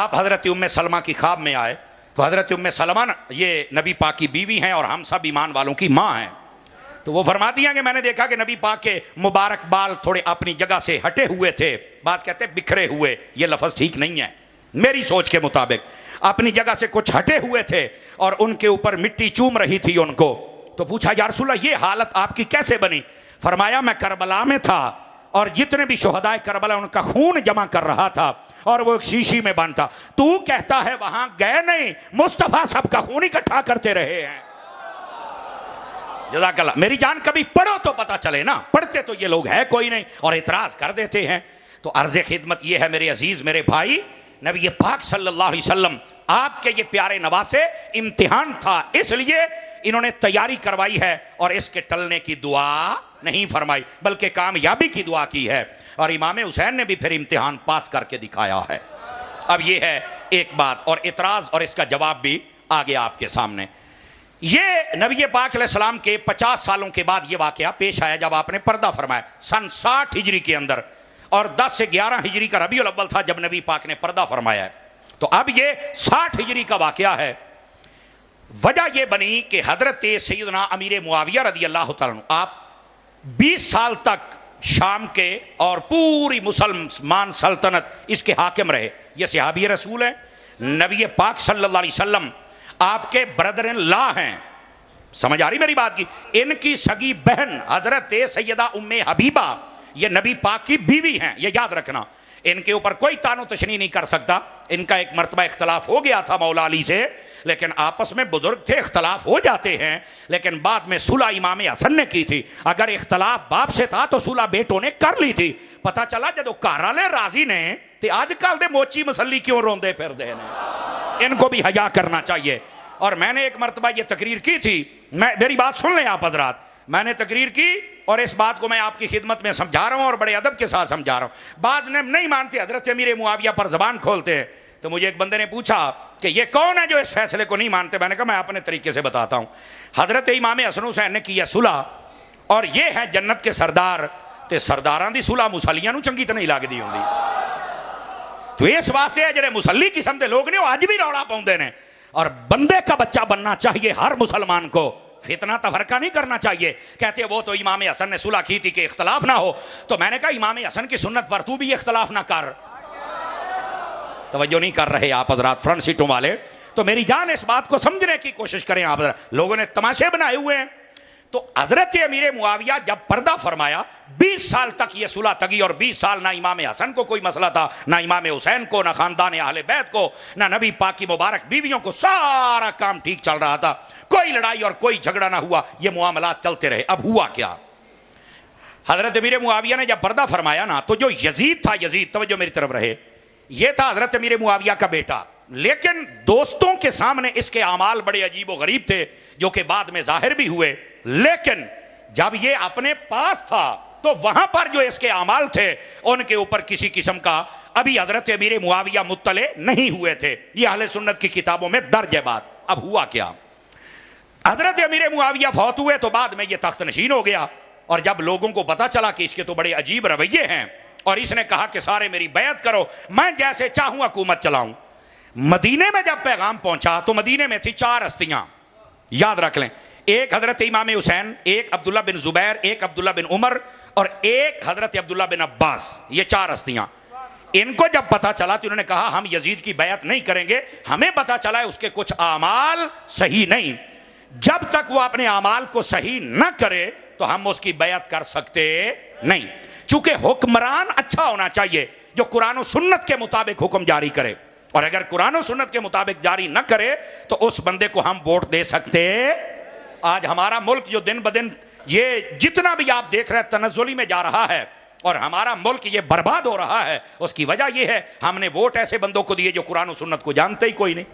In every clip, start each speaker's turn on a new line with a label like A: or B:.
A: آپ حضرت ام سلمہ کی خواب میں آئے تو حضرت ام سلمہ یہ نبی پاک کی بیوی ہیں اور ہم سب ایمان والوں کی ماں ہیں. تو وہ فرماتی ہیں کہ میں نے دیکھا کہ نبی پاک کے مبارک بال تھوڑے اپنی جگہ سے ہٹے ہوئے تھے, بعض کہتے ہیں بکھرے ہوئے, یہ لفظ ٹھیک نہیں ہے, میری سوچ کے مطابق اپنی جگہ سے کچھ ہٹے ہوئے تھے اور ان کے اوپر مٹی چوم رہی تھی ان کو. تو پوچھا یا رسول اللہ یہ حالت آپ کی کیسے بنی؟ فرمایا میں کربلا میں تھا اور جتنے بھی شہدائے کربلا ان کا خون جمع کر رہا تھا اور وہ ایک شیشی میں بند تھا. تو کہتا ہے وہاں گئے نہیں, مصطفیٰ سب کا خون اکٹھا کرتے رہے ہیں. جزاک اللہ. میری جان کبھی پڑھو تو پتہ چلے نا, پڑھتے تو یہ لوگ ہے کوئی نہیں اور اعتراض کر دیتے ہیں. تو عرض خدمت یہ ہے میرے عزیز میرے بھائی, نبی پاک صلی اللہ علیہ وسلم آپ کے یہ پیارے نواسے امتحان تھا, اس لیے انہوں نے تیاری کروائی ہے اور اس کے ٹلنے کی دعا نہیں فرمائی بلکہ کامیابی کی دعا کی ہے. اور امام حسین نے بھی پھر امتحان پاس کر کے دکھایا ہے. اب یہ ہے ایک بات, اور اعتراض اور اس کا جواب بھی آگے آپ کے سامنے. یہ نبی پاک علیہ السلام کے 50 سالوں کے بعد یہ واقعہ پیش آیا جب آپ نے پردہ فرمایا سن 60 ہجری کے اندر, اور 10 سے 11 ہجری کا ربیع الاول تھا جب نبی پاک نے پردہ فرمایا ہے. تو اب یہ 60 ہجری کا واقعہ ہے. وجہ یہ بنی کہ حضرت سیدنا امیر معاویہ رضی اللہ تعالیٰ عنہ آپ 20 سال تک شام کے اور پوری مسلمان سلطنت اس کے حاکم رہے. یہ صحابی رسول ہیں, نبی پاک صلی اللہ علیہ وسلم آپ کے بردر ان لا ہیں. سمجھ آ رہی میری بات کی؟ ان کی سگی بہن حضرت سیدہ ام حبیبہ یہ نبی پاک کی بیوی ہیں, یہ یاد رکھنا. ان کے اوپر کوئی تانو تشنیع نہیں کر سکتا. ان کا ایک مرتبہ اختلاف ہو گیا تھا مولا علی سے, لیکن آپس میں بزرگ تھے, اختلاف ہو جاتے ہیں, لیکن بعد میں صلح امام حسن نے کی تھی. اگر اختلاف باپ سے تھا تو صلح بیٹوں نے کر لی تھی. پتہ چلا جدو گھر والے راضی نے تے آج کل دے موچی مسلی کیوں روندے پھر دے نے, ان کو بھی حیا کرنا چاہیے. اور میں نے ایک مرتبہ یہ تقریر کی تھی, میری بات سن لیں آپ حضرات, میں نے تقریر کی اور اس بات کو میں آپ کی خدمت میں سمجھا رہا ہوں اور بڑے ادب کے ساتھ سمجھا رہا ہوں. بعض نے نہیں مانتے, حضرت امیر معاویہ پر زبان کھولتے ہیں. تو مجھے ایک بندے نے پوچھا کہ یہ کون ہے جو اس فیصلے کو نہیں مانتے؟ میں نے کہا میں اپنے طریقے سے بتاتا ہوں. حضرت امام حسن حسین نے کی ہے صلح, اور یہ ہیں جنت کے سردار, تے سرداراں دی صلح مسلیاں نو چنگی تے نہیں لگدی ہوندی. تو اس واسطے ہے جڑے مسلی قسم دے لوگ نے وہ اج بھی رولا پاؤندے نے. اور بندے کا بچہ بننا چاہیے ہر مسلمان کو, فتنہ تفرقہ نہیں کرنا چاہیے. کہتے وہ تو امام حسن نے صلح کی تھی کہ اختلاف نہ ہو. تو میں نے کہا امام حسن کی سنت پر تو بھی اختلاف نہ کر. توجہ نہیں کر رہے آپ حضرات فرنٹ سیٹوں والے. تو میری جان اس بات کو سمجھنے کی کوشش کریں آپ حضرات. لوگوں نے تماشے بنائے ہوئے ہیں. تو حضرت امیر معاویہ جب پردہ فرمایا 20 سال تک یہ صلح تگی, اور 20 سال نہ امام حسن کو کوئی مسئلہ تھا, نہ امام حسین کو, نہ خاندان اہل بیت کو, نہ نبی پاک کی مبارک بیویوں کو. سارا کام ٹھیک چل رہا تھا, کوئی لڑائی اور کوئی جھگڑا نہ ہوا. یہ معاملات چلتے رہے. اب ہوا کیا؟ حضرت امیر معاویہ نے جب پردہ فرمایا نا, تو جو یزید تھا, یزید توجہ میری طرف رہے, یہ تھا حضرت امیر معاویہ کا بیٹا, لیکن دوستوں کے سامنے اس کے اعمال بڑے عجیب و غریب تھے جو کہ بعد میں ظاہر بھی ہوئے. لیکن جب یہ اپنے پاس تھا تو وہاں پر جو اس کے اعمال تھے ان کے اوپر کسی قسم کا ابھی حضرت امیر معاویہ مطلع نہیں ہوئے تھے. یہ اہل سنت کی کتابوں میں درج ہے بات. اب ہوا کیا؟ حضرت امیر معاویہ فوت ہوئے تو بعد میں یہ تخت نشین ہو گیا, اور جب لوگوں کو پتا چلا کہ اس کے تو بڑے عجیب رویے ہیں, اور اس نے کہا کہ سارے میری بیعت کرو, میں جیسے چاہوں حکومت چلاؤں. مدینے میں جب پیغام پہنچا تو مدینے میں تھی 4 ہستیاں, یاد رکھ لیں. ایک حضرت امام حسین, ایک عبداللہ بن زبیر, ایک عبداللہ بن عمر, اور ایک حضرت عبداللہ بن عباس. یہ 4 ہستیاں. ان کو جب پتا چلا تو انہوں نے کہا ہم یزید کی بیعت نہیں کریں گے, ہمیں پتا چلا ہے اس کے کچھ اعمال صحیح نہیں. جب تک وہ اپنے اعمال کو صحیح نہ کرے تو ہم اس کی بیعت کر سکتے نہیں. چونکہ حکمران اچھا ہونا چاہیے جو قرآن و سنت کے مطابق حکم جاری کرے, اور اگر قرآن و سنت کے مطابق جاری نہ کرے تو اس بندے کو ہم ووٹ دے سکتے. آج ہمارا ملک جو دن بدن یہ جتنا بھی آپ دیکھ رہے تنزلی میں جا رہا ہے, اور ہمارا ملک یہ برباد ہو رہا ہے, اس کی وجہ یہ ہے ہم نے ووٹ ایسے بندوں کو دیے جو قرآن و سنت کو جانتے ہی کوئی نہیں.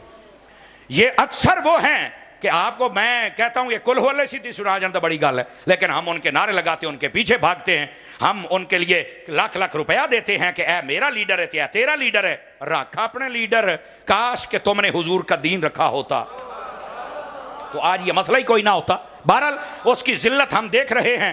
A: یہ اکثر وہ ہیں کہ آپ کو میں کہتا ہوں یہ کل ہو اللہ سیدھی سنا جانتا بڑی گال ہے, لیکن ہم ان کے نعرے لگاتے ہیں, ان کے پیچھے بھاگتے ہیں, ہم ان کے لیے لاکھ لاکھ روپیہ دیتے ہیں کہ اے میرا لیڈر ہے, اے تیرا لیڈر ہے. رکھا اپنے لیڈر, کاش کہ تم نے حضور کا دین رکھا ہوتا تو آج یہ مسئلہ ہی کوئی نہ ہوتا. بہرحال اس کی ذلت ہم دیکھ رہے ہیں,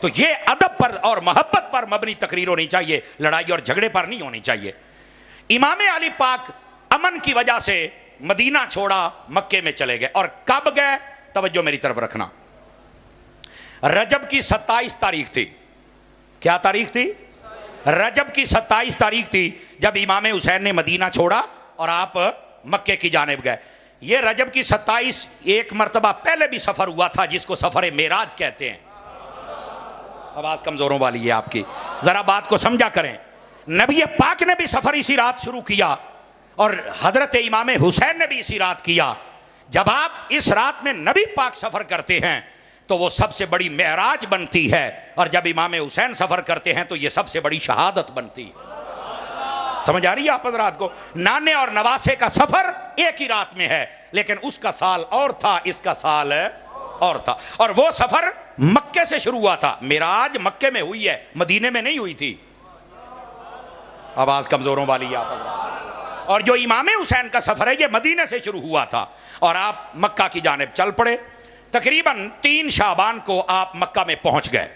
A: تو یہ ادب پر اور محبت پر مبنی تقریر ہونی چاہیے، لڑائی اور جھگڑے پر نہیں ہونی چاہیے۔ امام علی پاک امن کی وجہ سے مدینہ چھوڑا، مکے میں چلے گئے، اور کب گئے؟ توجہ میری طرف رکھنا، رجب کی 27 تاریخ تھی۔ کیا تاریخ تھی؟ رجب کی 27 تاریخ تھی جب امام حسین نے مدینہ چھوڑا اور آپ مکے کی جانب گئے۔ یہ رجب کی 27 ایک مرتبہ پہلے بھی سفر ہوا تھا جس کو سفر معراج کہتے ہیں۔ آواز کمزوروں والی ہے آپ کی، ذرا بات کو سمجھا کریں۔ نبی پاک نے بھی سفر اسی رات شروع کیا اور حضرت امام حسین نے بھی اسی رات کیا۔ جب آپ اس رات میں نبی پاک سفر کرتے ہیں تو وہ سب سے بڑی معراج بنتی ہے، اور جب امام حسین سفر کرتے ہیں تو یہ سب سے بڑی شہادت بنتی ہے۔ سمجھ آ رہی ہے آپ حضرات کو؟ نانے اور نواسے کا سفر ایک ہی رات میں ہے، لیکن اس کا سال اور تھا، اس کا سال اور تھا، اور وہ سفر مکے سے شروع ہوا تھا۔ معراج مکے میں ہوئی ہے، مدینے میں نہیں ہوئی تھی۔ آواز کمزوروں والی ہے آپ حضرات۔ اور جو امام حسین کا سفر ہے یہ مدینے سے شروع ہوا تھا اور آپ مکہ کی جانب چل پڑے۔ تقریباً 3 شعبان کو آپ مکہ میں پہنچ گئے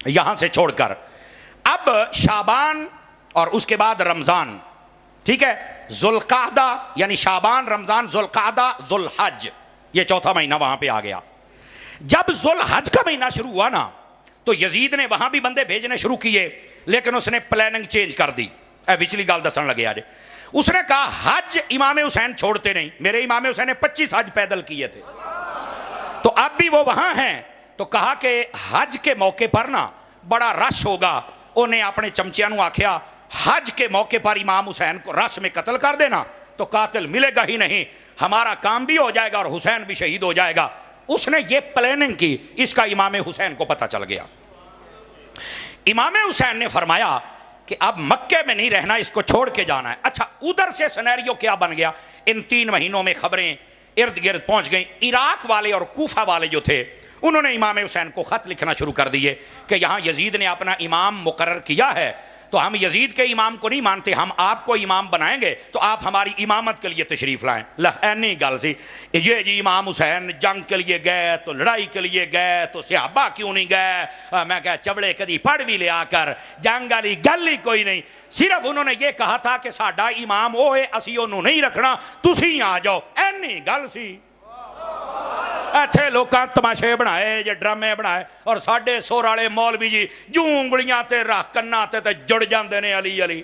A: یہاں سے چھوڑ کر۔ اب شعبان اور اس کے بعد رمضان، ٹھیک ہے، ذوالقعدہ یعنی شعبان، رمضان، ذوالقعدہ، ذوالحج، یہ چوتھا مہینہ وہاں پہ آ گیا۔ جب ذوالحج کا مہینہ شروع ہوا نا تو یزید نے وہاں بھی بندے بھیجنے شروع کیے، لیکن اس نے پلاننگ چینج کر دی۔ پچھلی گال دسن لگے آج، اس نے کہا حج امام حسین چھوڑتے نہیں، میرے امام حسین نے 25 حج پیدل کیے تھے، تو اب بھی وہ وہاں ہیں، تو کہا کہ حج کے موقع پر نا بڑا رش ہوگا۔ انہیں اپنے چمچیاں نو آکھیا حج کے موقع پر امام حسین کو رش میں قتل کر دینا تو قاتل ملے گا ہی نہیں، ہمارا کام بھی ہو جائے گا اور حسین بھی شہید ہو جائے گا۔ اس نے یہ پلاننگ کی، اس کا امام حسین کو پتہ چل گیا۔ امام حسین نے فرمایا کہ اب مکے میں نہیں رہنا، اس کو چھوڑ کے جانا ہے۔ اچھا ادھر سے سینیریو کیا بن گیا؟ ان 3 مہینوں میں خبریں ارد گرد پہنچ گئیں۔ عراق والے اور کوفہ والے جو تھے انہوں نے امام حسین کو خط لکھنا شروع کر دیے کہ یہاں یزید نے اپنا امام مقرر کیا ہے، تو ہم یزید کے امام کو نہیں مانتے، ہم آپ کو امام بنائیں گے، تو آپ ہماری امامت کے لیے تشریف لائیں۔ نہیں گل سی یہ جی امام حسین جنگ کے لیے گئے تو لڑائی کے لیے گئے تو صحابہ کیوں نہیں گئے؟ میں کہا چبڑے کدی پڑھ بھی لیا کر، جنگ والی گل ہی کوئی نہیں، صرف انہوں نے یہ کہا تھا کہ ساڈا امام وہ ہے، اسی انہوں نہیں رکھنا، تسی آ جاؤ، اینی گل سی۔ ایتھے لوکاں تماشے بنائے جے ڈرامے بنائے اور ساڈے سور والے مولوی جی جوں انگلیاں تے رکھ کناں تے جڑ جاندے نے علی علی۔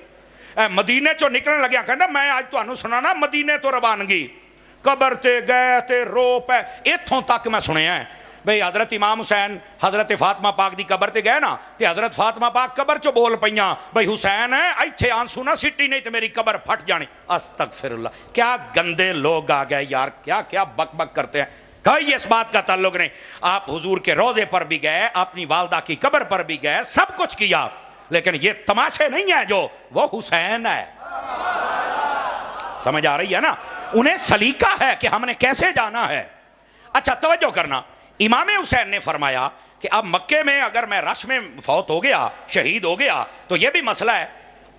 A: مدینے چوں نکلن لگیا کہندا میں اج تانوں سنانا مدینے تو روانگی، قبر تے گئے تے رو پے، ایتھوں تک میں سنیا ہے بھئی حضرت امام حسین حضرت فاطمہ پاک دی قبر تے گئے نا تے حضرت فاطمہ پاک قبر چوں بول پئیاں بھئی حسین ہے ایتھے آنسو نہ سٹی نہیں تے میری قبر پھٹ جانی۔ استغفر اللہ، کیا گندے لوگ آ گئے یار، کیا کیا بک بک کرتے ہیں۔ کوئی اس بات کا تعلق نہیں، آپ حضور کے روضے پر بھی گئے، اپنی والدہ کی قبر پر بھی گئے، سب کچھ کیا، لیکن یہ تماشے نہیں ہیں جو وہ حسین ہے۔ سمجھ آ رہی ہے نا؟ انہیں سلیقہ ہے کہ ہم نے کیسے جانا ہے۔ اچھا توجہ کرنا، امام حسین نے فرمایا کہ اب مکے میں اگر میں رش میں فوت ہو گیا، شہید ہو گیا تو یہ بھی مسئلہ ہے۔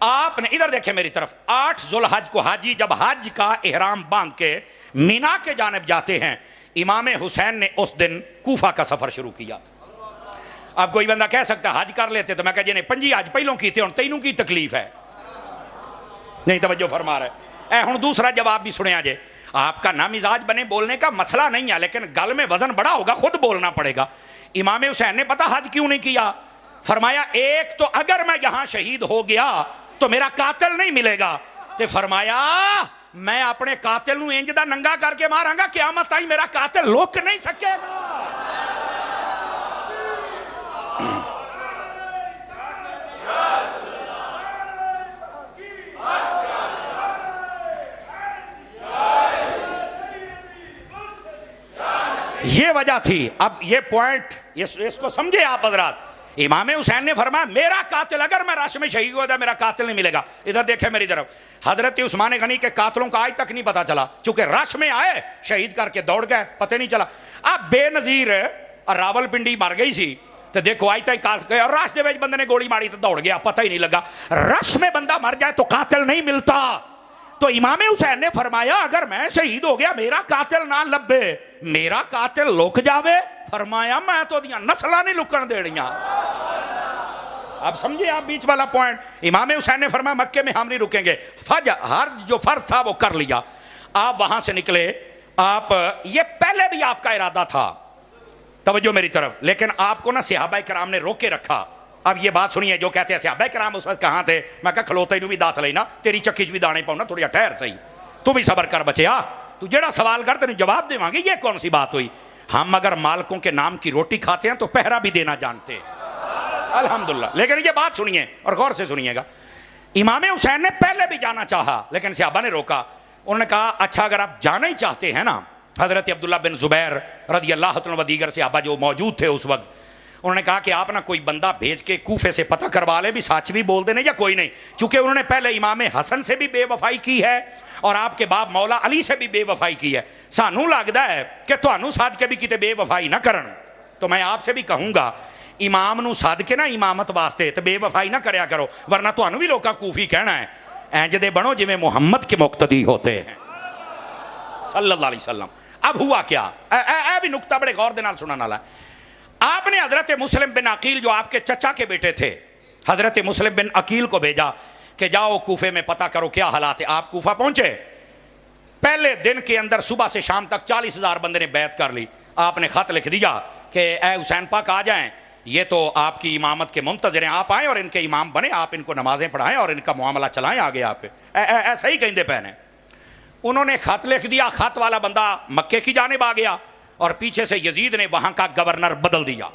A: آپ نے ادھر دیکھیں میری طرف، 8 ذوالحج کو حاجی جب حج کا احرام باندھ کے مینا کے جانب جاتے ہیں، امام حسین نے اس دن کوفہ کا سفر شروع کیا۔ اب کوئی بندہ کہہ سکتا ہے حج کر لیتے، تو میں کہا جی نہیں، 5 حج پہلوں کی تھے، تینوں کی تکلیف ہے، نہیں توجہ فرما رہے۔ ہن دوسرا جواب بھی سنیا جے، آپ کا نام مزاج بنے بولنے کا مسئلہ نہیں ہے، لیکن گل میں وزن بڑا ہوگا، خود بولنا پڑے گا۔ امام حسین نے پتہ حج کیوں نہیں کیا؟ فرمایا ایک تو اگر میں یہاں شہید ہو گیا تو میرا قاتل نہیں ملے گا، تے فرمایا میں اپنے قاتل نو انج دا ننگا کر کے ماراں گا قیامت تائیں میرا قاتل لوک نہیں سکے گا۔ یہ وجہ تھی۔ اب یہ پوائنٹ اس کو سمجھے آپ حضرات، امام حسین نے فرمایا میرا قاتل اگر میں رش میں شہید ہو جائے میرا قاتل نہیں ملے گا۔ ادھر دیکھیں میری طرف، حضرت عثمان غنی کے قاتلوں کا آج تک نہیں پتا چلا، چونکہ رش میں آئے شہید کر کے دوڑ گئے، پتہ نہیں چلا۔ اب بے نظیر راول پنڈی مر گئی سی تو دیکھو آج تک اور رش دے وچ بندے نے گولی ماری تو دوڑ گیا، پتہ ہی نہیں لگا۔ رش میں بندہ مر جائے تو قاتل نہیں ملتا، تو امام حسین نے فرمایا اگر میں شہید ہو گیا میرا قاتل نہ لبے، میرا قاتل لک جاوے، فرمایا میں تو دیاں نسلاں نہیں لکن دینیاں. اب سمجھے آپ بیچ والا پوائنٹ. امام حسین نے فرمایا مکے میں ہم نہیں رکیں گے. ہر جو فرض تھا وہ کر لیا. آپ وہاں سے نکلے. آپ یہ پہلے بھی آپ کا ارادہ تھا, توجہ میری طرف, لیکن آپ کو نا صحابہ کرام نے روکے رکھا. اب یہ بات سنیے, جو کہتے ہیں صحابہ کرام اس وقت کہاں تھے, میں کہا کھلوتے نو بھی دس لینا, تیری چکی چ بھی دانے پاؤں نا, تھوڑی ٹھہر صحیح, تو بھی صبر کر بچیا, تو جڑا سوال کر تینوں جواب دیواں گے. یہ کون سی بات ہوئی؟ ہم اگر مالکوں کے نام کی روٹی کھاتے ہیں تو پہرا بھی دینا جانتے ہیں, الحمدللہ. لیکن یہ بات سنیے اور غور سے سنیے گا. امام حسین نے پہلے بھی جانا چاہا لیکن صحابہ نے روکا. انہوں نے کہا اچھا اگر آپ جانا ہی چاہتے ہیں نا, حضرت عبداللہ بن زبیر رضی اللہ عنہ و دیگر صحابہ جو موجود تھے اس وقت, انہوں نے کہا کہ آپ نا کوئی بندہ بھیج کے کوفے سے پتہ کروا لے بھی سچ بھی بول دینے یا کوئی نہیں, چونکہ انہوں نے پہلے امام حسن سے بھی بے وفائی کی ہے اور آپ کے باپ مولا علی سے بھی بے وفائی کی ہے. سانوں لگتا ہے کہ تانوں ساتھ کے بھی کتے بے وفائی نہ کرن, تو میں آپ سے بھی کہوں گا امام نو ساد کے نا امامت واسطے تو بے وفائی نہ کریا کرو, ورنہ تانوں بھی لوکاں کوفی کہنا ہے. اینج دے بنو جویں محمد کے مقتدی ہوتے ہیں صلی اللہ علیہ وسلم. اب ہوا کیا, اے بھی نکتہ بڑے غور دے نال سنن والا ہے. آپ نے حضرت مسلم بن عقیل جو آپ کے چچا کے بیٹے تھے, حضرت مسلم بن عقیل کو بھیجا کہ جاؤ کوفے میں پتہ کرو کیا حالات ہے. آپ کوفہ پہنچے, پہلے دن کے اندر صبح سے شام تک 40,000 بندے نے بیعت کر لی. آپ نے خط لکھ دیا کہ اے حسین پاک آ جائیں, یہ تو آپ کی امامت کے منتظر ہیں, آپ آئیں اور ان کے امام بنیں, آپ ان کو نمازیں پڑھائیں اور ان کا معاملہ چلائیں آگے آپ پہ. ایسا ہی کہیں دے پہنے. انہوں نے خط لکھ دیا, خط والا بندہ مکے کی جانب آ گیا اور پیچھے سے یزید نے وہاں کا گورنر بدل دیا.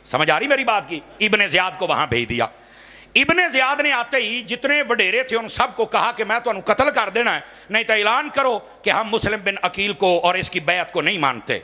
A: سمجھ آ رہی میری بات کی؟ ابن زیاد کو وہاں بھیج دیا. ابن زیاد نے آتے ہی جتنے وڈیرے تھے ان سب کو کہا کہ میں تو انہوں قتل کر دینا ہے, نہیں تو اعلان کرو کہ ہم مسلم بن عقیل کو اور اس کی بیعت کو نہیں مانتے.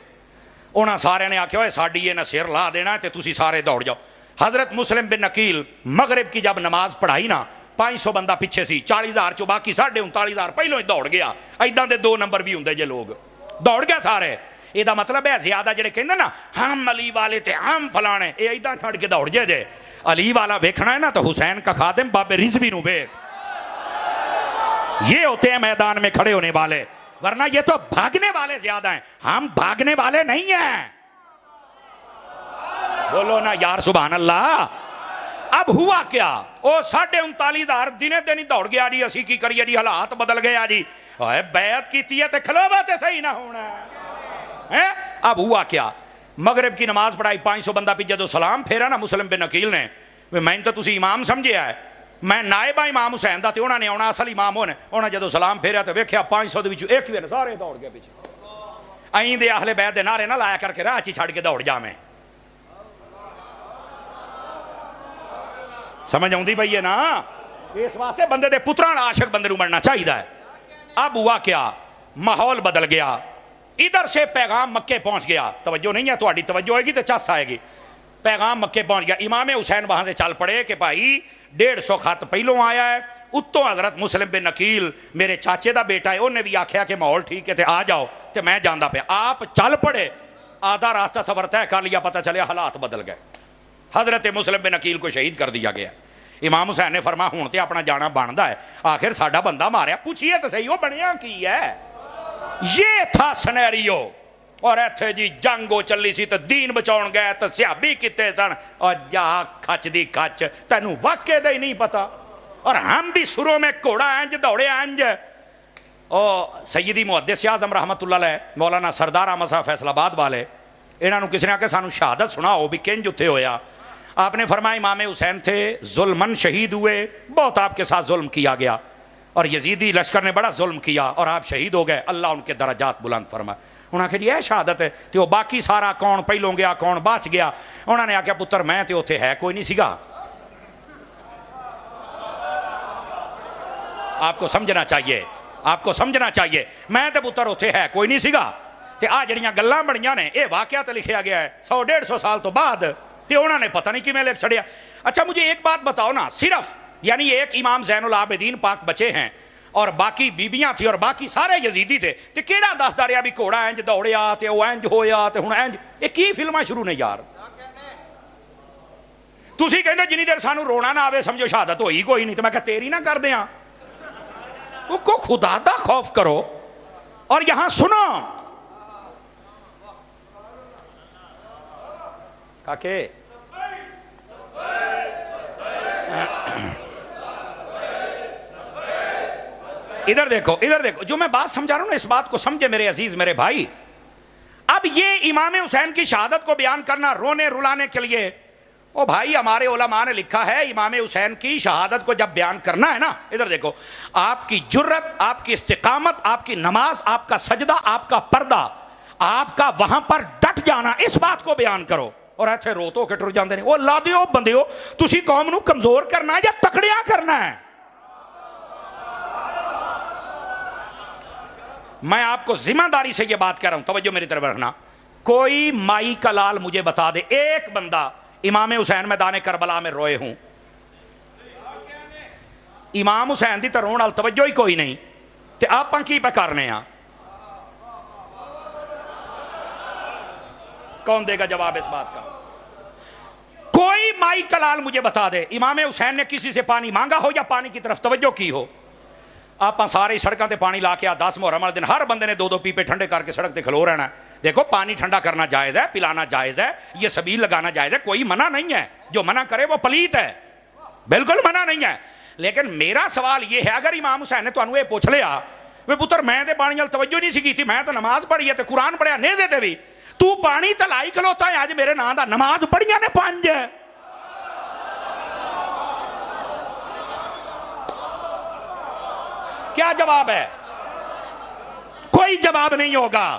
A: انہاں سارے نے آکھیا ہوئے ساڑی یہ نہ سیر لا دینا ہے تے تسی سارے دوڑ جاؤ. حضرت مسلم بن عقیل مغرب کی جب نماز پڑھائی نا, 500 بندہ پیچھے سی, 40,000 چو باقی 39,500 پہلوں ہی دوڑ گیا. ایداں دے 2 نمبر بھی ہوندے جے لوگ, دوڑ گیا سارے. یہ دا مطلب ہے زیادہ جڑے کہندے نا ہم علی والے تے ہم فلانے, اے ایداں چھڑ کے دوڑ جے. علی والا ویکھنا ہے نا تو حسین کا خادم باب رضوی نو ویکھ, یہ ہوتے ہیں میدان میں کھڑے ہونے والے, ورنہ یہ تو بھاگنے والے زیادہ ہیں, ہم بھاگنے والے نہیں ہیں. بولو نا یار سبحان اللہ. اب ہوا کیا, او 39,500 دنے دن ہی دوڑ گیا جی, اسی کی کریے جی, حالات بدل گیا جی, بیعت کیتی ہے تے کھلووا تے صحیح نہ ہونا ہے. اب ہوا کیا, مغرب کی نماز پڑھائی, 500 بندہ پہ جدو سلام پھیرا نا مسلم بن عقیل نے, میں تو تسی امام سمجھے ہے, میں نائبہ امام حسین دا تے انہاں نے آنا اصل امام ہونے. انہاں جدو سلام پھیرا تے ویکھیا 500 دے وچوں ایک بھی سارے دوڑ گئے پیچھے.ائیں دے اہل بیت دے نعرے نہ لایا کر کے راہ چی چھڑ کے دوڑ جاویں. سمجھ آؤندی پئی ہے نا؟ اس واسطے بندے دے پتراں عاشق بندے نوں بننا چاہیے ہے. اب ہوا کیا, ماحول بدل گیا, ادھر سے پیغام مکے پہنچ گیا. توجہ نہیں ہے, تہاڈی توجہ ہوئے گی تو چس آئے گی. پیغام مکے پہنچ گیا. امام حسین وہاں سے چل پڑے کہ بھائی 150 خط پہلوں آیا ہے, اتوں حضرت مسلم بن عقیل میرے چاچے دا بیٹا ہے, انہوں نے بھی آکھیا کہ ماحول ٹھیک ہے تے آ جاؤ, تے میں جاندا پیا. آپ چل پڑے, آدھا راستہ سفر طے کر لیا, پتہ چلے حالات بدل گئے. حضرت مسلم بن عقیل کو شہید کر دیا گیا. امام حسین نے فرمایا ہون تے اپنا جانا بندا ہے, آخر ساڈا بندہ ماریا, پوچھئے تو صحیح وہ بنیا کی ہے. یہ تھا سنیریو. اور ایتھے جی جنگو چلی سی تو دین بچاؤن گئے تو صحابی کتے سن, اور جا کھچ دی کھچ, تینوں واقعے دا ہی نہیں پتا. اور ہم بھی سروں میں کوڑا انج دوڑے انج. اور سیدی محدث اعظم رحمت اللہ علیہ مولانا سردار احمد صاحب فیصل آباد والے, انہاں نوں کسی نے آ کے سانوں شہادت سناؤ بھی کنج اتھے ہویا. آپ نے فرمایا امام حسین تھے, ظلمن شہید ہوئے, بہت آپ کے ساتھ ظلم کیا گیا, اور یزیدی لشکر نے بڑا ظلم کیا اور آپ شہید ہو گئے, اللہ ان کے درجات بلند فرمائے. انہوں نے کہا یہ شہادت ہے, تو باقی سارا کون پہلوں گیا کون بچ گیا. انہوں نے آکھیا پتر میں تے اوتھے ہے کوئی نہیں سیگا. آپ کو سمجھنا چاہیے, آپ کو سمجھنا چاہیے, میں تے پتر اوتھے ہے کوئی نہیں سیگا. تے آ جڑیاں گلاں بڑیاں نے, اے واقعہ تے لکھیا گیا ہے 100-150 سال تو بعد, تے انہوں نے پتہ نہیں کیویں لکھ چھڑیا. اچھا مجھے ایک بات بتاؤ نا, صرف یعنی ایک امام زین العابدین پاک بچے ہیں اور باقی بیبیاں تھی اور باقی سارے یزیدی تھے, تے کیڑا دس داریا بھی کوڑا انج دوڑیا تے او انج ہویا تے ہن انج, یہ کی فلماں شروع نے یار. تسی کہندے جنی دیر سانو رونا نہ آوے سمجھو شہادت ہوئی کوئی نہیں, تو میں کہ تیری نہ کر دیاں. کو خدا دا خوف کرو. اور یہاں سنو, کاکے ادھر دیکھو ادھر دیکھو، جو میں بات سمجھا رہا ہوں نا اس بات کو سمجھے میرے عزیز میرے بھائی. اب یہ امام حسین کی شہادت کو بیان کرنا رونے رلانے کے لیے، او بھائی ہمارے علماء نے لکھا ہے امام حسین کی شہادت کو جب بیان کرنا ہے نا، ادھر دیکھو، آپ کی جرت، آپ کی استقامت، آپ کی نماز، آپ کا سجدہ، آپ کا پردہ، آپ کا وہاں پر ڈٹ جانا، اس بات کو بیان کرو. اور ایتھے رو تو کے ٹر جاندے نے. او اللہ دیو بندیو، تسی قوم نو کمزور کرنا ہے یا تکڑیاں کرنا ہے؟ میں آپ کو ذمہ داری سے یہ بات کہہ رہا ہوں، توجہ میری طرف رکھنا. کوئی مائی کا لال مجھے بتا دے ایک بندہ امام حسین میدان کربلا میں روئے ہوں. امام حسین دی تے رون وال توجہ ہی کوئی نہیں تے آپاں کی پہ کرنے ہاں؟ کون دے گا جواب اس بات کا؟ کوئی مائی کا لال مجھے بتا دے امام حسین نے کسی سے پانی مانگا ہو یا پانی کی طرف توجہ کی ہو؟ آپ سارے سڑکوں تے پانی لا کے 10 محرم والے دن ہر بندے نے 2 پیپے ٹھنڈے کر کے سڑک تے کھلو رہنا ہے. دیکھو پانی ٹھنڈا کرنا جائز ہے، پلانا جائز ہے، یہ سبیل لگانا جائز ہے، کوئی منع نہیں ہے. جو منع کرے وہ پلیت ہے، بالکل منع نہیں ہے. لیکن میرا سوال یہ ہے، اگر امام حسین نے تانوں یہ پوچھ لیا وے پتر میں تے پانی وال توجہ نہیں سی کیتی، میں تے نماز پڑھی ہے تے قرآن پڑھیا نیزے تے بھی، تو پانی تے لائی کھلوتا ہے اج میرے نام دا، نماز پڑھیاں نے 5، کیا جواب ہے؟ کوئی جواب نہیں ہوگا.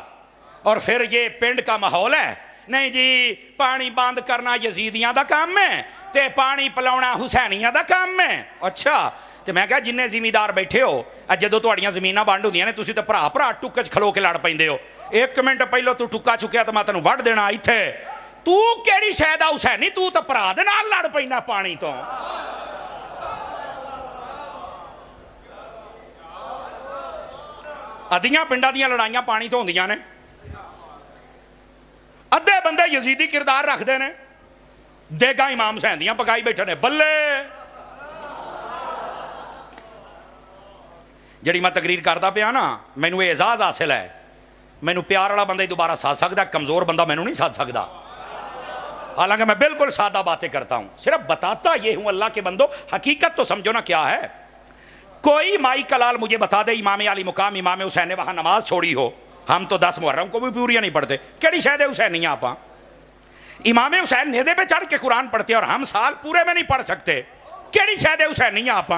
A: اور پھر یہ پنڈ کا ماحول ہے، نہیں جی پانی بند کرنا یزیدیاں دا کام ہے تے پانی پلاونا حسینیاں دا کام ہے. اچھا تے میں کہا جننے زمیندار بیٹھے ہو جدو تہاڈیاں زمیناں بانڈ ہوندیاں نے تسی تے بھرا ٹکے چ کھلو کے لڑ پیندے ہو. 1 منٹ پہلو تو ٹکا چکیا تو میں تینوں وڈ دینا ایتھے. تو کیڑی شے دا حسینی، تو تے بھرا دے نال لڑ پینا پانی تو. ادیاں پنڈاں دیاں لڑائیاں پانی تو ہوندیاں نے، ادھے بندے یزیدی کردار رکھتے ہیں، دیگا امام حسین دیاں پکائی بیٹھے نے. بلے جڑی میں تقریر کرتا پیا نا، مینوں اعزاز حاصل ہے. مینوں پیار والا بندہ ہی دوبارہ ساتھ سکتا، کمزور بندہ مینوں نہیں ساتھ سکتا. حالانکہ میں بالکل سادہ باتیں کرتا ہوں، صرف بتاتا یہ ہوں اللہ کے بندو، حقیقت تو سمجھو نا کیا ہے. کوئی مائی کلال مجھے بتا دے امام علی مقام امام حسین نے وہاں نماز چھوڑی ہو. ہم تو 10 محرم کو بھی پوریاں نہیں پڑھتے، کیڑی شاید حسین نہیں آپ. امام حسین نیزے پہ چڑھ کے قرآن پڑھتے اور ہم سال پورے میں نہیں پڑھ سکتے، کیڑی شاید حسین نہیں آپ.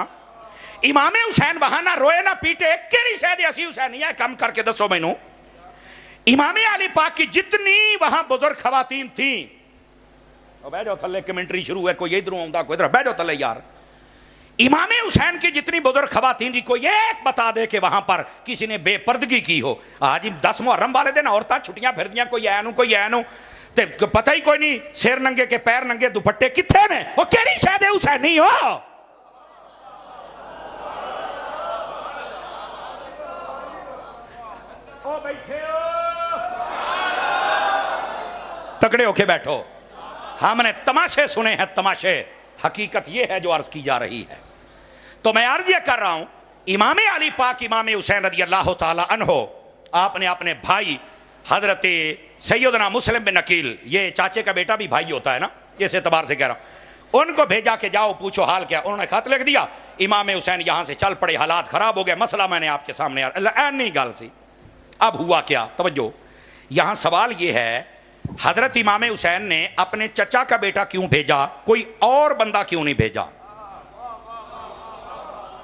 A: امام حسین وہاں نہ روئے نہ پیٹے، کیڑی شاید اسی حسین نہیں ہے؟ کم کر کے دسو مینوں. امام علی پاک کی جتنی وہاں بزرگ خواتین تھیں، بیٹھ جاؤ تھلے، کمنٹری شروع ہے، کوئی ادھر آؤں کوئی ادھر، بیٹھ جاؤ تھلے یار. امام حسین کی جتنی بزرگ خواتین تھی، کوئی ایک بتا دے کہ وہاں پر کسی نے بے پردگی کی ہو. آج 10 محرم والے دن عورتیں چھٹیاں پھر دیاں، کوئی اینو کوئی اینو، تے پتہ ہی کوئی نہیں سر ننگے کے پیر ننگے، دوپٹے کتھے نے؟ وہ کیڑی شاید حسین نہیں ہو؟ او بیٹھے ہو تکڑے ہو کے بیٹھو. ہم نے تماشے سنے ہیں، تماشے. حقیقت یہ ہے جو عرض کی جا رہی ہے. تو میں عرض یہ کر رہا ہوں، امام علی پاک امام حسین رضی اللہ تعالی عنہ، آپ نے اپنے بھائی حضرت سیدنا مسلم بن عقیل، یہ چاچے کا بیٹا بھی بھائی ہوتا ہے نا، اس اعتبار سے کہہ رہا ہوں، ان کو بھیجا کہ جاؤ پوچھو حال کیا. انہوں نے خط لکھ دیا، امام حسین یہاں سے چل پڑے، حالات خراب ہو گئے، مسئلہ میں نے آپ کے سامنے نہیں گال سی. اب ہوا کیا؟ توجہ، یہاں سوال یہ ہے، حضرت امام حسین نے اپنے چچا کا بیٹا کیوں بھیجا، کوئی اور بندہ کیوں نہیں بھیجا؟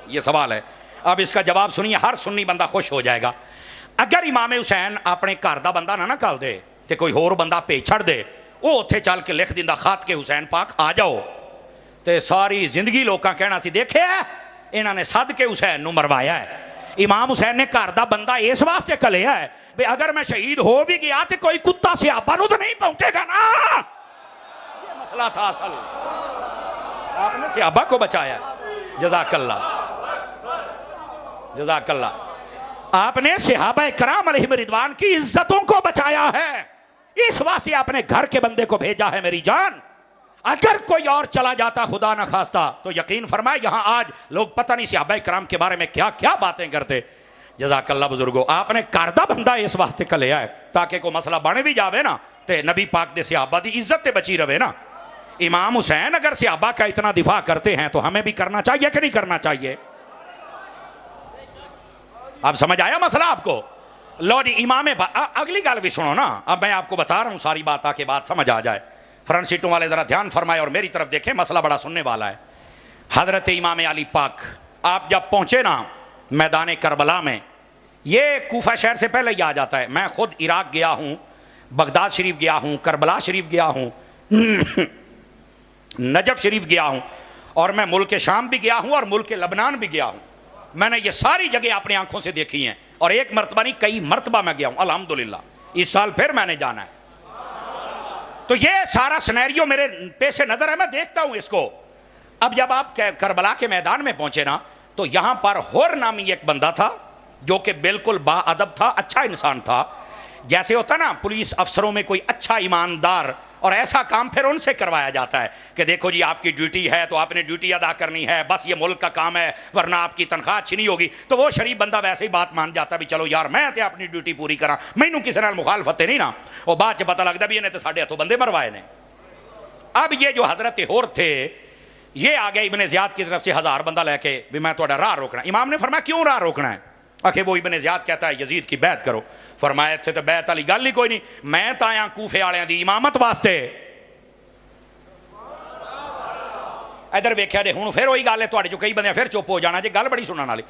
A: یہ سوال ہے. اب اس کا جواب سنیے، ہر سنی بندہ خوش ہو جائے گا. اگر امام حسین اپنے گھر دا بندہ نہ کل دے تے کوئی اور بندہ بھیج چھڑ دے، وہ اتنے چل کے لکھ دیندا خط کے حسین پاک آ جاؤ، تے ساری زندگی لوکاں کہنا سی دیکھے انہاں نے صد کے حسین نو مروایا ہے. امام حسین نے گھر دا بندہ اس واسطے کلیا ہے بے اگر میں شہید ہو بھی گیا تو کوئی کتا صحابہ نو تو نہیں پہنچے گا نا. یہ مسئلہ تھا اصل. آپ نے صحابہ کو بچایا. جزاک اللہ، جزاک اللہ. آپ نے صحابہ کرام علیہم رضوان کی عزتوں کو بچایا ہے، اس واسطے آپ نے گھر کے بندے کو بھیجا ہے. میری جان، اگر کوئی اور چلا جاتا خدا نہ خواستہ تو یقین فرمائے یہاں آج لوگ پتہ نہیں صحابہ کرام کے بارے میں کیا کیا باتیں کرتے. جزاک اللہ بزرگو. آپ نے کردہ بندہ اس واسطے کا لیا ہے تاکہ کوئی مسئلہ بنے بھی جاوے نا تے نبی پاک دے صحابہ دی عزت تے بچی رہے نا. امام حسین اگر صحابہ کا اتنا دفاع کرتے ہیں تو ہمیں بھی کرنا چاہیے کہ نہیں کرنا چاہیے؟ اب سمجھ آیا مسئلہ آپ کو؟ لو جی امام اگلی گل بھی سنو نا. اب میں آپ کو بتا رہا ہوں ساری بات تاکہ بات سمجھ آ جائے. فرنٹ سیٹوں والے ذرا دھیان فرمائے اور میری طرف دیکھیں, مسئلہ بڑا سننے والا ہے. حضرت امام علی پاک آپ جب پہنچے نا میدان کربلا میں, یہ کوفہ شہر سے پہلے ہی آ جاتا ہے. میں خود عراق گیا ہوں, بغداد شریف گیا ہوں, کربلا شریف گیا ہوں, نجف شریف گیا ہوں, اور میں ملک شام بھی گیا ہوں اور ملک لبنان بھی گیا ہوں. میں نے یہ ساری جگہ اپنی آنکھوں سے دیکھی ہیں, اور ایک مرتبہ نہیں کئی مرتبہ میں گیا ہوں الحمدللہ. اس سال پھر میں نے جانا ہے. تو یہ سارا سینیریو میرے پیش نظر ہے, میں دیکھتا ہوں اس کو. اب جب آپ کربلا کے میدان میں پہنچے نا تو یہاں پر ہور نامی ایک بندہ تھا جو کہ بالکل با ادب تھا, اچھا انسان تھا. جیسے ہوتا نا پولیس افسروں میں کوئی اچھا ایماندار, اور ایسا کام پھر ان سے کروایا جاتا ہے کہ دیکھو جی آپ کی ڈیوٹی ہے تو آپ نے ڈیوٹی ادا کرنی ہے, بس یہ ملک کا کام ہے ورنہ آپ کی تنخواہ چھنی ہوگی. تو وہ شریف بندہ ویسے ہی بات مان جاتا بھی چلو یار میں تے اپنی ڈیوٹی پوری کرا, مینوں کسی نال مخالفت نہیں نا. وہ بعد چ پتہ لگتا بھی انہیں تو ساڈے ہاتھوں بندے مروائے نے. اب یہ جو حضرت ہور تھے یہ آ گئے ابن زیاد کی طرف سے 1000 بندہ لے کے بھی میں تھوڑا راہ روکنا. امام نے فرمایا کیوں راہ روکنا ہے؟ آخر وہ ابن زیاد کہتا ہے یزید کی بیعت کرو. فرمایا تھے تو بیعت والی گل ہی کوئی نہیں, میں تو آیا کوفے والوں دی امامت واسطے. ادھر ویکھیا جے ہوں پھر وہی گل ہے, تھوڑے جو کئی بندے پھر چپ ہو جانا جی, گل بڑی سنن والی.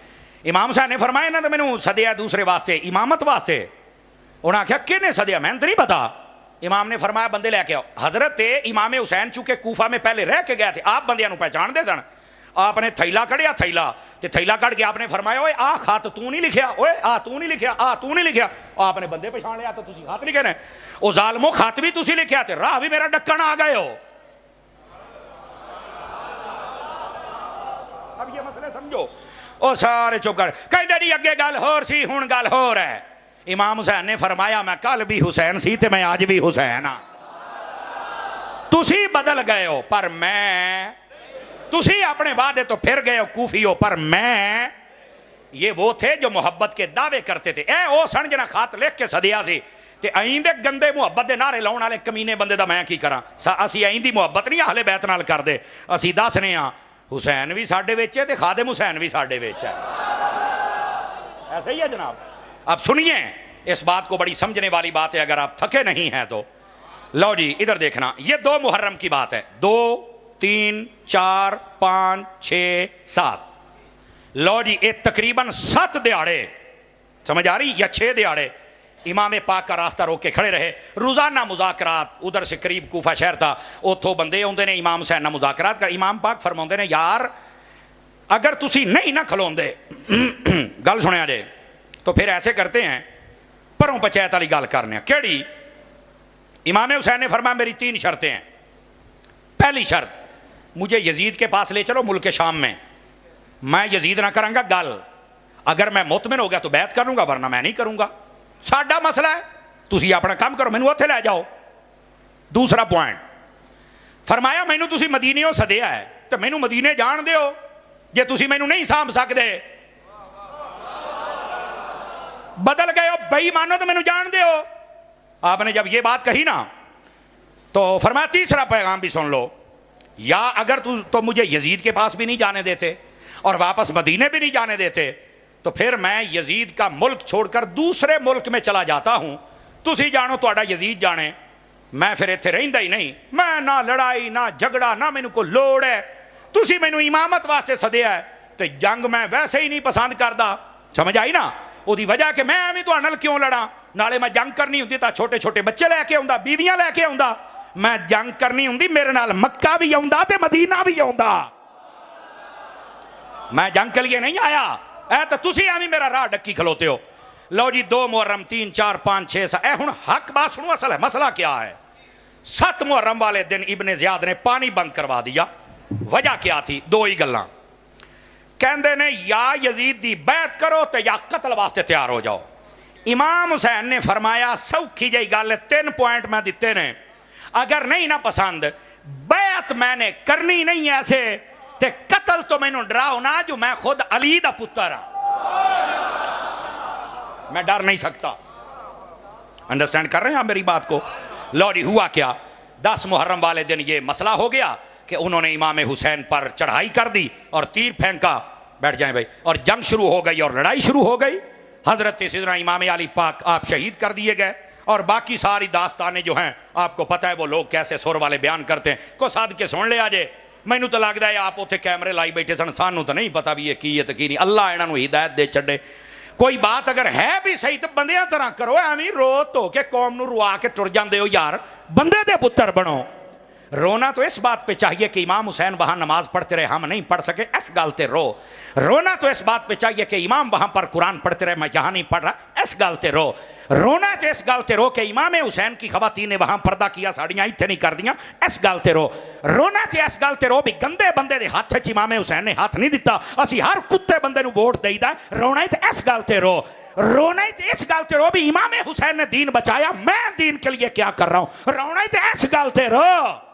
A: امام صاحب نے فرمایا انہوں نے مینوں سدیا دوسرے واسطے, امامت واسطے. انہوں نے آخیا کہنے سدیا؟ میں تو نہیں پتا. امام نے فرمایا بندے لے کے آؤ. حضرت امام حسین چونکہ کوفہ میں پہلے رہ کے گئے تھے, آپ بندیاں نوں پہچان دے سن. آپ نے تھیلا کڑیا, تھیلا کڑ کے آپ نے فرمایا اوے آ خط تو نہیں لکھیا, اوے آ تو نہیں لکھیا, آ تو نہیں لکھیا. آپ نے بندے پہچان لیا تو تسی خط لکھے نے. او ظالمو خط بھی تسی لکھیا تے راہ بھی میرا ڈکن آ گئے ہو. اب یہ مسئلے سمجھو. او سارے چپ کر کہندے نہیں اگے گل ہور سی ہن گل ہور ہے. امام حسین نے فرمایا میں کل بھی حسین سی تے میں آج بھی حسین ہاں. تسی بدل گئے ہو پر میں, تسی اپنے وعدے تو پھر گئے ہو کوفی ہو پر میں. یہ وہ تھے جو محبت کے دعوے کرتے تھے. اے او سن جنا خط لکھ کے سدیا سی تے این دے گندے محبت دے نعرے لاؤن والے کمینے بندے دا میں کی کراں. اسی این دی محبت نہیں اہل بیت نال کر دے, اسی دسنے ہاں حسین بھی ساڈے وچ ہے تے خادم حسین بھی ساڈے وچ ہے. ایسا ہی ہے جناب. اب سنیے اس بات کو, بڑی سمجھنے والی بات ہے اگر آپ تھکے نہیں ہیں تو. لو جی ادھر دیکھنا, یہ 2 محرم کی بات ہے. 2 3 4 5 6 7. لو جی یہ تقریباً 7 دیہڑے, سمجھ آ رہی, یا 6 دیہڑے امام پاک کا راستہ روک کے کھڑے رہے. روزانہ مذاکرات, ادھر سے قریب کوفہ شہر تھا, اتھوں بندے آتے نے امام حسین نہ مذاکرات کر. امام پاک فرماتے نے یار اگر تسی نہیں نہ کھلوندے گل سنیا جے تو پھر ایسے کرتے ہیں پروں پچیت والی گل کرنے ہیں. کیڑی؟ امام حسین نے فرمایا میری 3 شرطیں ہیں. پہلی شرط, مجھے یزید کے پاس لے چلو ملک شام میں یزید نہ کروں گا گل, اگر میں مطمئن ہو گیا تو بیعت کروں گا ورنہ میں نہیں کروں گا. ساڈا مسئلہ ہے, تسی اپنا کام کرو, مینوں اوتھے لے جاؤ. دوسرا پوائنٹ فرمایا مینوں تسی مدینیوں سدیا ہے تو مینوں مدینے جان دیو, جے تسی مینوں نہیں سانبھ سکدے بدل گئے ہو بے ایمانو تو مینوں جان دیو. آپ نے جب یہ بات کہی نا تو فرمایا تیسرا پیغام بھی سن لو, یا اگر تو مجھے یزید کے پاس بھی نہیں جانے دیتے اور واپس مدینے بھی نہیں جانے دیتے تو پھر میں یزید کا ملک چھوڑ کر دوسرے ملک میں چلا جاتا ہوں. تسی جانو تہاڈا یزید جانے, میں پھر ایتھے رہندا ہی نہیں. میں نہ لڑائی نہ جھگڑا نہ مینوں کوئی لوڑ ہے. تسی مینوں امامت واسطے سدیا ہے تے جنگ میں ویسے ہی نہیں پسند کردا. سمجھ آئی نا؟ وہ دی وجہ کہ میں ایویں تہاڈے نال کیوں لڑاں, نالے میں جنگ کرنی ہوندی تا چھوٹے چھوٹے بچے لے کے آوندا, بیویاں لے کے آوندا. میں جنگ کرنی ہوندی میرے نال مکہ بھی آوندا تے مدینہ بھی آوندا. میں جنگ کے لیے نہیں آیا, اے تو تسی ایویں میرا راہ ڈکی کھلوتے ہو. لو جی 2 محرم 3 4 5 6 7. اے ہن حق بات سنو, اصل ہے مسئلہ کیا ہے. 7 محرم والے دن ابن زیاد نے پانی بند کروا دیا. وجہ کیا تھی؟ 2 ہی گلاں. کہندے نے یا یزید دی بیعت کرو تے یا قتل واسطے تیار ہو جاؤ. امام حسین نے فرمایا سوکھی جئی گل 3 پوائنٹ میں دیتے نے, اگر نہیں نہ پسند بیعت میں نے کرنی نہیں ایسے تے قتل تو میں نے ڈراؤ نہ, جو میں خود علی دا پتر ہاں, میں ڈر نہیں سکتا. انڈرسٹینڈ کر رہے ہیں آپ میری بات کو؟ لو جی ہوا کیا، 10 محرم والے دن یہ مسئلہ ہو گیا کہ انہوں نے امام حسین پر چڑھائی کر دی اور تیر پھینکا، بیٹھ جائیں بھائی، اور جنگ شروع ہو گئی اور لڑائی شروع ہو گئی. حضرت سیدنا امام علی پاک آپ شہید کر دیے گئے. اور باقی ساری داستانیں جو ہیں آپ کو پتہ ہے وہ لوگ کیسے سر والے بیان کرتے ہیں. کو ساتھ کے سن لیا جے. مینوں تو لگتا ہے آپ اتنے کیمرے لائی بیٹھے سن، سانوں تو نہیں پتا بھی یہ کی ہے تو کی نہیں. اللہ انہاں نوں ہدایت دے چھڈے. کوئی بات اگر ہے بھی صحیح تو بندیاں طرح کرو، ایویں رو تو کہ قوم نو روا کے ٹر جاندے ہو یار. بندے دے پتر بنو. رونا تو اس بات پہ چاہیے کہ امام حسین وہاں نماز پڑھتے رہے، ہم نہیں پڑھ سکے، اس گل تے رو. رونا تو اس بات پہ چاہیے کہ امام وہاں پر قرآن پڑھتے رہے، میں یہاں نہیں پڑھ رہا، اس گل تے رو. رونا تو اس گل تے رو کہ امام حسین کی خواتین نے وہاں پردہ کیا، ساڑیاں اتنے نہیں کر دیاں، اس گل تے رو. رونا تو اس گل تے رو بھی گندے بندے دے ہاتھ وچ امام حسین نے ہاتھ نہیں دیتا، اسی ہر کتے بندے نو ووٹ دئی دا. رونا تو اس گل تے رو. رونا تو اس گل تے رو بھی امام حسین نے دین بچایا، میں دین کے لیے کیا کر رہا ہوں. رونا تو اس گل تے رو.